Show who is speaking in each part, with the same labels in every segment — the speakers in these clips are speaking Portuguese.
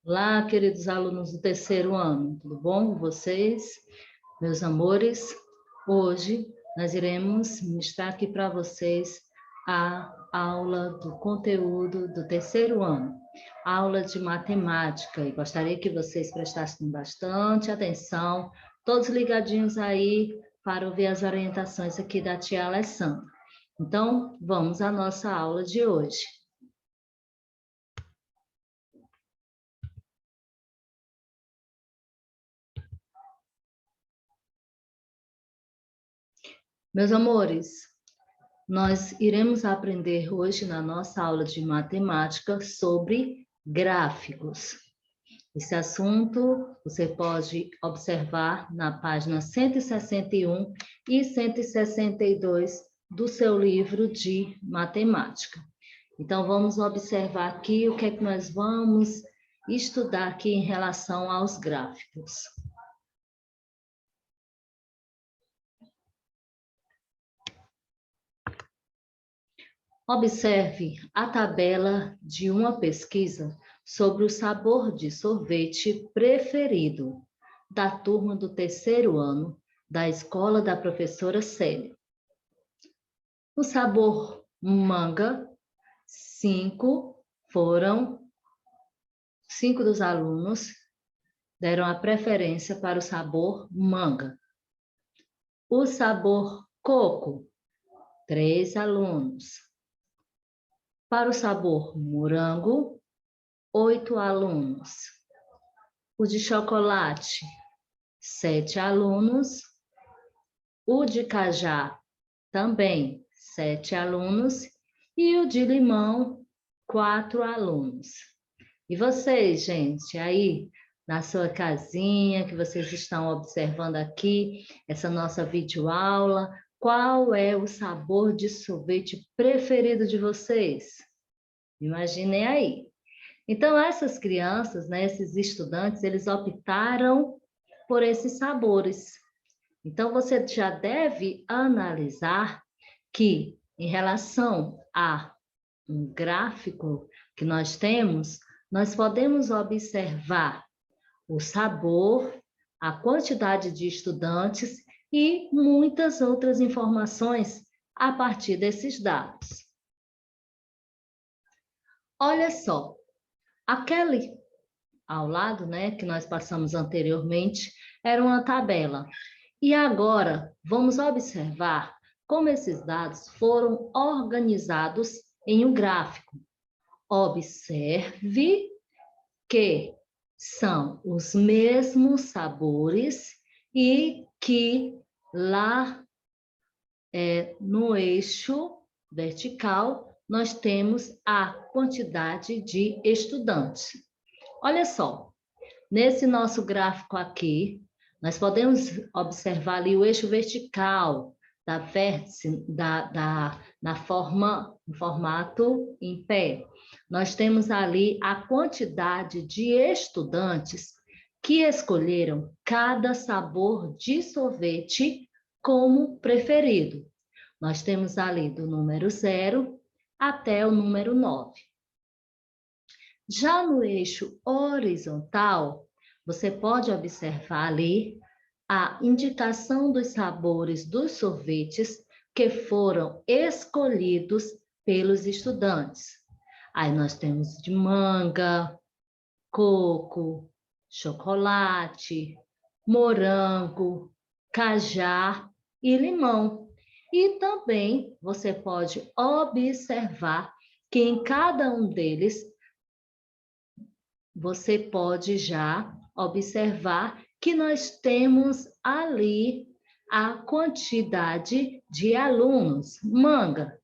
Speaker 1: Olá, queridos alunos do terceiro ano, tudo bom com vocês? Meus amores, hoje nós iremos mostrar aqui para vocês a aula do conteúdo do terceiro ano, aula de matemática, e gostaria que vocês prestassem bastante atenção, todos ligadinhos aí para ouvir as orientações aqui da tia Alessandra. Então, vamos à nossa aula de hoje. Meus amores, nós iremos aprender hoje na nossa aula de matemática sobre gráficos. Esse assunto você pode observar na página 161 e 162 do seu livro de matemática. Então, vamos observar aqui o que é que nós vamos estudar aqui em relação aos gráficos. Observe a tabela de uma pesquisa sobre o sabor de sorvete preferido da turma do terceiro ano da escola da professora Célia. O sabor manga, 5 dos alunos deram a preferência para o sabor manga. O sabor coco, 3 alunos. Para o sabor morango, 8 alunos. O de chocolate, 7 alunos. O de cajá, também 7 alunos. E o de limão, 4 alunos. E vocês, gente, aí na sua casinha, que vocês estão observando aqui, essa nossa videoaula, qual é o sabor de sorvete preferido de vocês? Imaginem aí. Então, essas crianças, né, esses estudantes, eles optaram por esses sabores. Então, você já deve analisar que, em relação a um gráfico que nós temos, nós podemos observar o sabor, a quantidade de estudantes e muitas outras informações a partir desses dados. Olha só, aquele ao lado, né, que nós passamos anteriormente, era uma tabela. E agora, vamos observar como esses dados foram organizados em um gráfico. Observe que são os mesmos sabores e que lá no eixo vertical nós temos a quantidade de estudantes. Olha só, nesse nosso gráfico aqui, nós podemos observar ali o eixo vertical da vértice, na formato em pé. Nós temos ali a quantidade de estudantes que escolheram cada sabor de sorvete como preferido. Nós temos ali do número 0 até o número 9. Já no eixo horizontal, você pode observar ali a indicação dos sabores dos sorvetes que foram escolhidos pelos estudantes. Aí nós temos de manga, coco, chocolate, morango, cajá e limão. E também você pode observar que em cada um deles você pode já observar que nós temos ali a quantidade de alunos. Manga,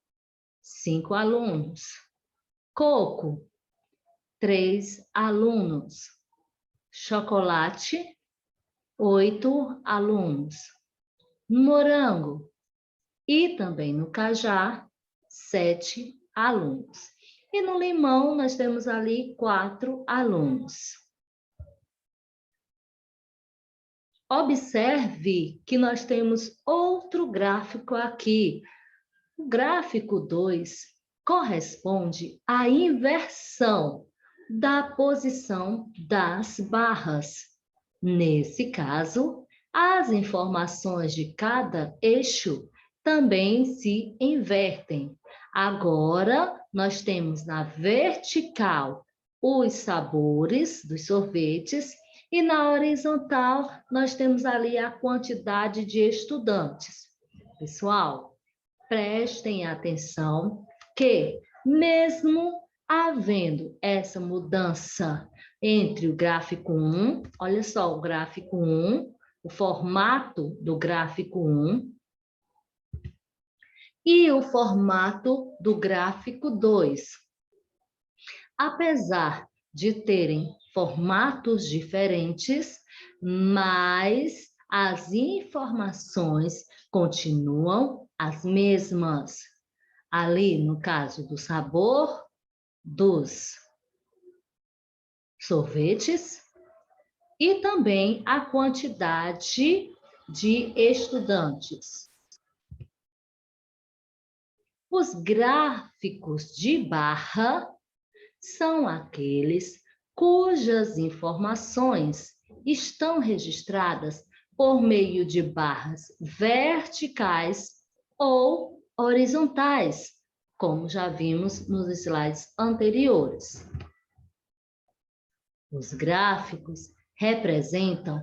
Speaker 1: 5 alunos. Coco, 3 alunos. Chocolate, 8 alunos. Morango e também no cajá, 7 alunos. E no limão, nós temos ali 4 alunos. Observe que nós temos outro gráfico aqui. O gráfico 2 corresponde à inversão. da posição das barras. Nesse caso, as informações de cada eixo também se invertem. Agora, nós temos na vertical os sabores dos sorvetes e na horizontal nós temos ali a quantidade de estudantes. Pessoal, prestem atenção que mesmo havendo essa mudança entre o gráfico 1, olha só, o gráfico 1, o formato do gráfico 1 e o formato do gráfico 2. Apesar de terem formatos diferentes, mas as informações continuam as mesmas. Ali, no caso do sabor dos sorvetes e também a quantidade de estudantes. Os gráficos de barra são aqueles cujas informações estão registradas por meio de barras verticais ou horizontais, como já vimos nos slides anteriores. Os gráficos representam,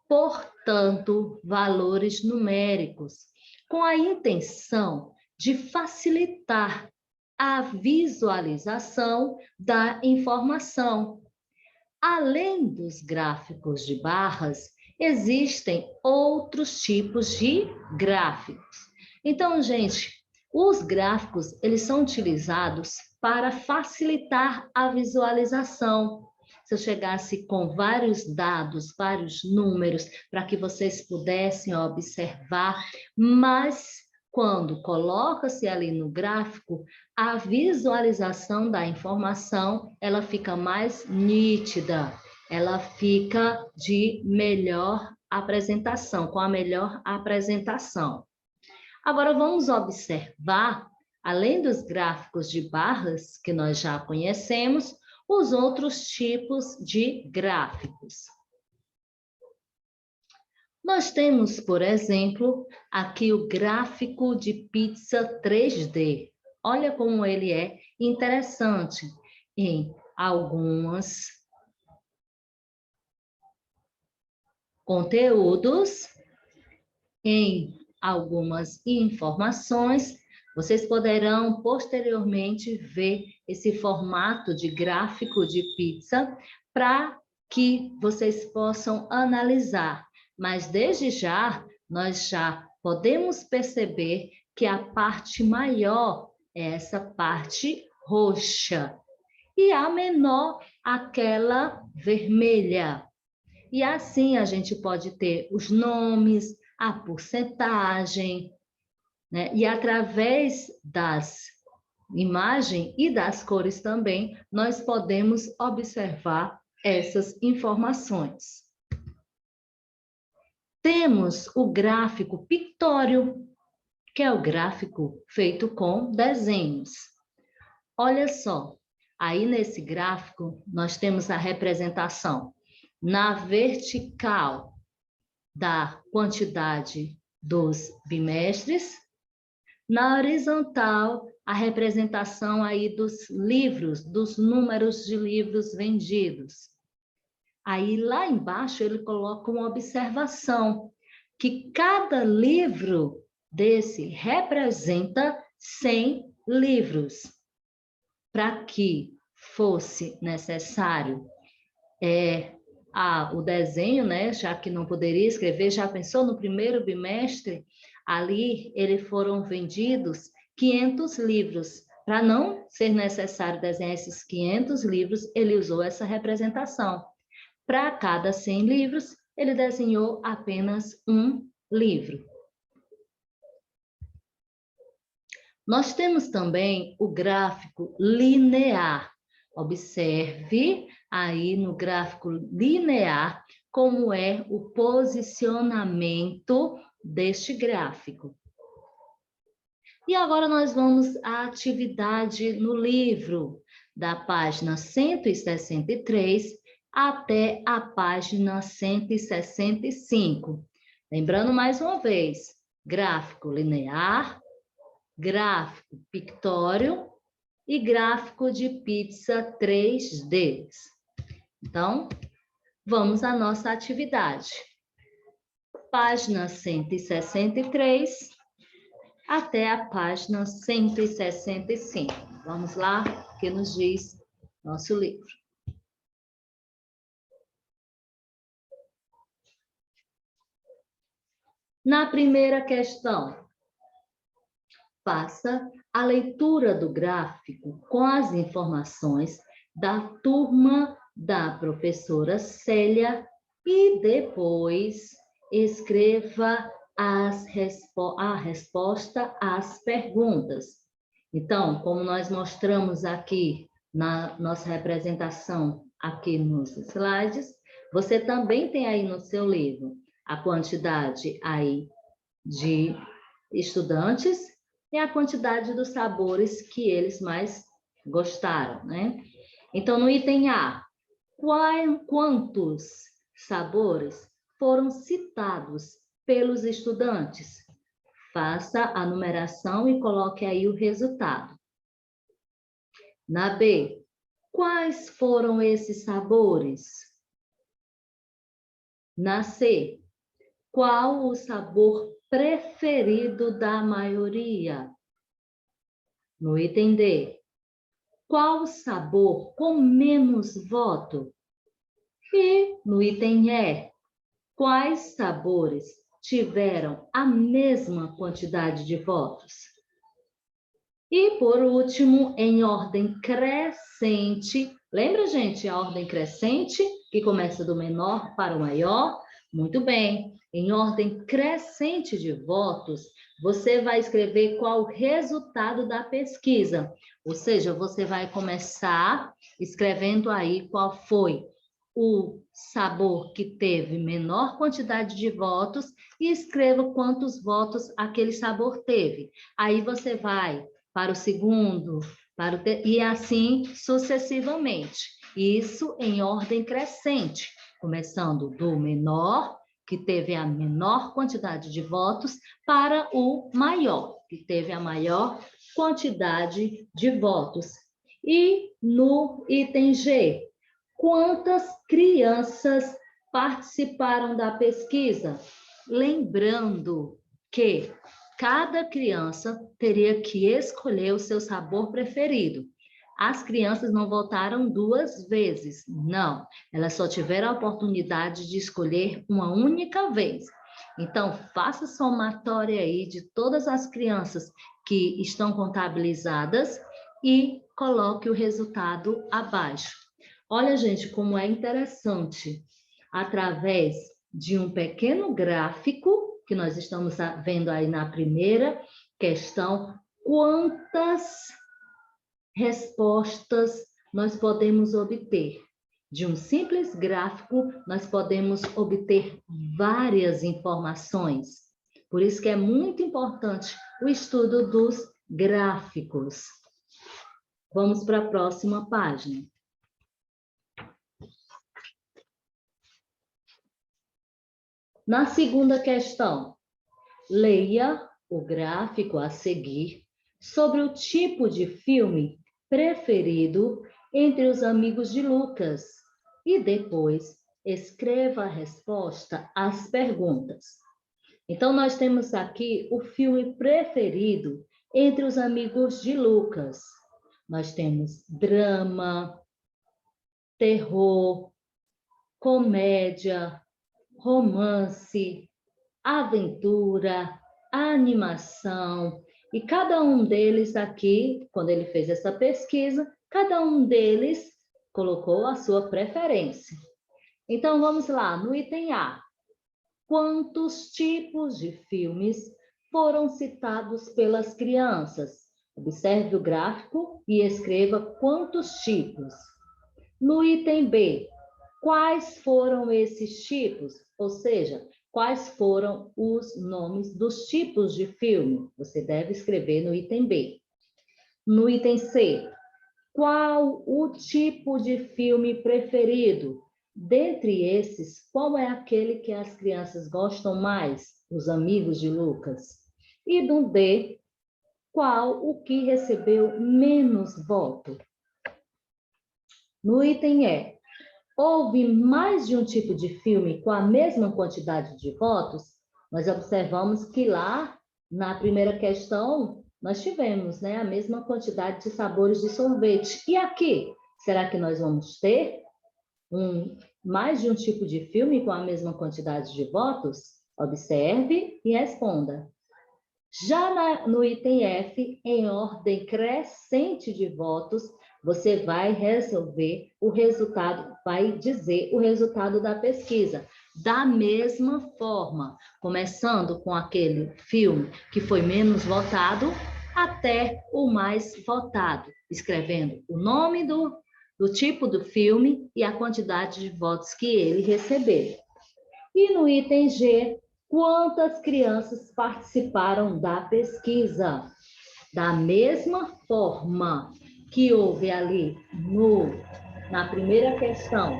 Speaker 1: portanto, valores numéricos, com a intenção de facilitar a visualização da informação. Além dos gráficos de barras, existem outros tipos de gráficos. Então, gente, os gráficos, eles são utilizados para facilitar a visualização. Se eu chegasse com vários dados, vários números, para que vocês pudessem observar, mas quando coloca-se ali no gráfico, a visualização da informação, ela fica mais nítida, ela fica de melhor apresentação, com a melhor apresentação. Agora, vamos observar, além dos gráficos de barras, que nós já conhecemos, os outros tipos de gráficos. Nós temos, por exemplo, aqui o gráfico de pizza 3D. Olha como ele é interessante em alguns conteúdos, em algumas informações. Vocês poderão posteriormente ver esse formato de gráfico de pizza para que vocês possam analisar. Mas desde já, nós já podemos perceber que a parte maior é essa parte roxa e a menor aquela vermelha. E assim a gente pode ter os nomes, a porcentagem, né? E através das imagens e das cores também, nós podemos observar essas informações. Temos o gráfico pictório, que é o gráfico feito com desenhos. Olha só, aí nesse gráfico nós temos a representação na vertical da quantidade dos bimestres, na horizontal a representação aí dos livros, dos números de livros vendidos. Aí lá embaixo ele coloca uma observação, que cada livro desse representa 100 livros. Para que fosse necessário o desenho, né? Já que não poderia escrever, já pensou no primeiro bimestre? Ali foram vendidos 500 livros. Para não ser necessário desenhar esses 500 livros, ele usou essa representação. Para cada 100 livros, ele desenhou apenas um livro. Nós temos também o gráfico linear. Observe aí no gráfico linear como é o posicionamento deste gráfico. E agora nós vamos à atividade no livro. da página 163 até a página 165. Lembrando mais uma vez, gráfico linear, gráfico pictório e gráfico de pizza 3D. Então, vamos à nossa atividade. Página 163 até a página 165. Vamos lá, o que nos diz nosso livro. Na primeira questão, faça a leitura do gráfico com as informações da turma da professora Célia e depois escreva a resposta às perguntas. Então, como nós mostramos aqui na nossa representação, aqui nos slides, você também tem aí no seu livro a quantidade aí de estudantes e a quantidade dos sabores que eles mais gostaram, né? Então, no item A, quantos sabores foram citados pelos estudantes? Faça a numeração e coloque aí o resultado. Na B, quais foram esses sabores? Na C, qual o sabor preferido da maioria? No item D, qual o sabor com menos voto? E no item E, quais sabores tiveram a mesma quantidade de votos? E, por último, em ordem crescente, lembra, gente, a ordem crescente, que começa do menor para o maior? Muito bem, em ordem crescente de votos, você vai escrever qual o resultado da pesquisa. Ou seja, você vai começar escrevendo aí qual foi o sabor que teve menor quantidade de votos e escreva quantos votos aquele sabor teve. Aí você vai para o segundo, e assim sucessivamente. Isso em ordem crescente, começando do menor, que teve a menor quantidade de votos, para o maior, que teve a maior quantidade de votos. E no item G, quantas crianças participaram da pesquisa? Lembrando que cada criança teria que escolher o seu sabor preferido. As crianças não votaram 2 vezes, não. Elas só tiveram a oportunidade de escolher uma única vez. Então, faça somatória aí de todas as crianças que estão contabilizadas e coloque o resultado abaixo. Olha, gente, como é interessante, através de um pequeno gráfico, que nós estamos vendo aí na primeira questão, quantas respostas nós podemos obter. De um simples gráfico, nós podemos obter várias informações. Por isso que é muito importante o estudo dos gráficos. Vamos para a próxima página. Na segunda questão, leia o gráfico a seguir sobre o tipo de filme preferido entre os amigos de Lucas e depois escreva a resposta às perguntas. Então, nós temos aqui o filme preferido entre os amigos de Lucas. Nós temos drama, terror, comédia, romance, aventura, animação, e cada um deles aqui, quando ele fez essa pesquisa, cada um deles colocou a sua preferência. Então, vamos lá, no item A. Quantos tipos de filmes foram citados pelas crianças? Observe o gráfico e escreva quantos tipos. No item B, quais foram esses tipos? Ou seja, quais foram os nomes dos tipos de filme? Você deve escrever no item B. No item C, Qual o tipo de filme preferido? Dentre esses, qual é aquele que as crianças gostam mais? Os Amigos de Lucas. E no D, qual o que recebeu menos voto? No item E, houve mais de um tipo de filme com a mesma quantidade de votos? Nós observamos que lá, na primeira questão, nós tivemos, né, a mesma quantidade de sabores de sorvete. E aqui, será que nós vamos ter mais de um tipo de filme com a mesma quantidade de votos? Observe e responda. Já no item F, em ordem crescente de votos, você vai resolver o resultado, vai dizer o resultado da pesquisa. Da mesma forma, começando com aquele filme que foi menos votado, até o mais votado, escrevendo o nome do tipo do filme e a quantidade de votos que ele recebeu. E no item G, quantas crianças participaram da pesquisa? Da mesma forma que houve ali na primeira questão,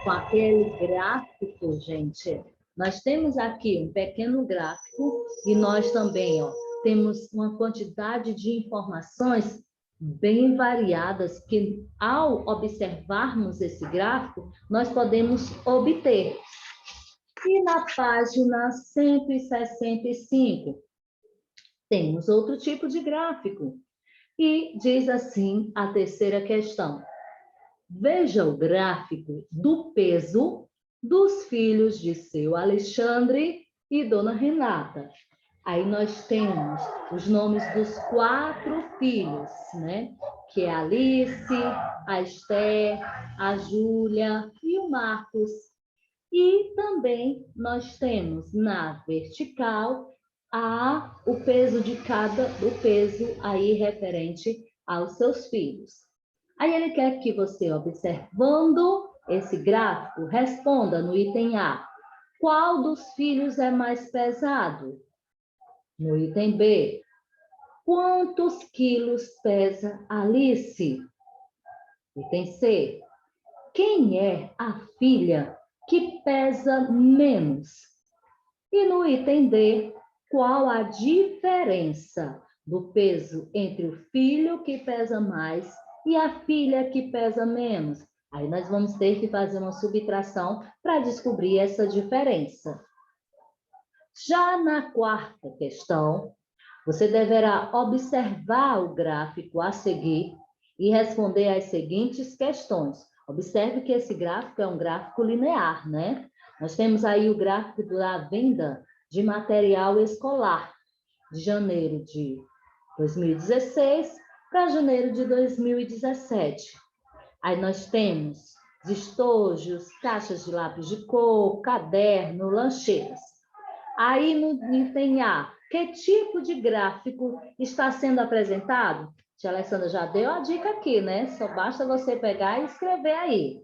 Speaker 1: com aquele gráfico, gente, nós temos aqui um pequeno gráfico e nós também, ó, temos uma quantidade de informações bem variadas que, ao observarmos esse gráfico, nós podemos obter. E na página 165, temos outro tipo de gráfico. E diz assim a terceira questão. Veja o gráfico do peso dos filhos de seu Alexandre e Dona Renata. Aí nós temos os nomes dos 4 filhos, né? Que é a Alice, a Esther, a Júlia e o Marcos. E também nós temos na vertical o peso o peso aí referente aos seus filhos. Aí ele quer que você, observando esse gráfico, responda no item A. Qual dos filhos é mais pesado? No item B. Quantos quilos pesa Alice? Item C. Quem é a filha que pesa menos? E no item D, qual a diferença do peso entre o filho que pesa mais e a filha que pesa menos? Aí nós vamos ter que fazer uma subtração para descobrir essa diferença. Já na quarta questão, você deverá observar o gráfico a seguir e responder às seguintes questões. Observe que esse gráfico é um gráfico linear, né? Nós temos aí o gráfico da venda de material escolar, de janeiro de 2016 para janeiro de 2017. Aí nós temos estojos, caixas de lápis de cor, caderno, lancheiras. Aí no item A, que tipo de gráfico está sendo apresentado? Tia Alessandra já deu a dica aqui, né? Só basta você pegar e escrever aí.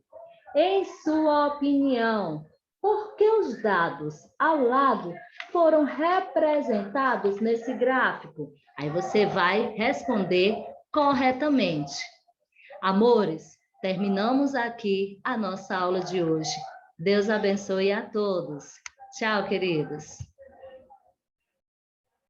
Speaker 1: Em sua opinião, por que os dados ao lado foram representados nesse gráfico? Aí você vai responder corretamente. Amores, terminamos aqui a nossa aula de hoje. Deus abençoe a todos. Tchau, queridos.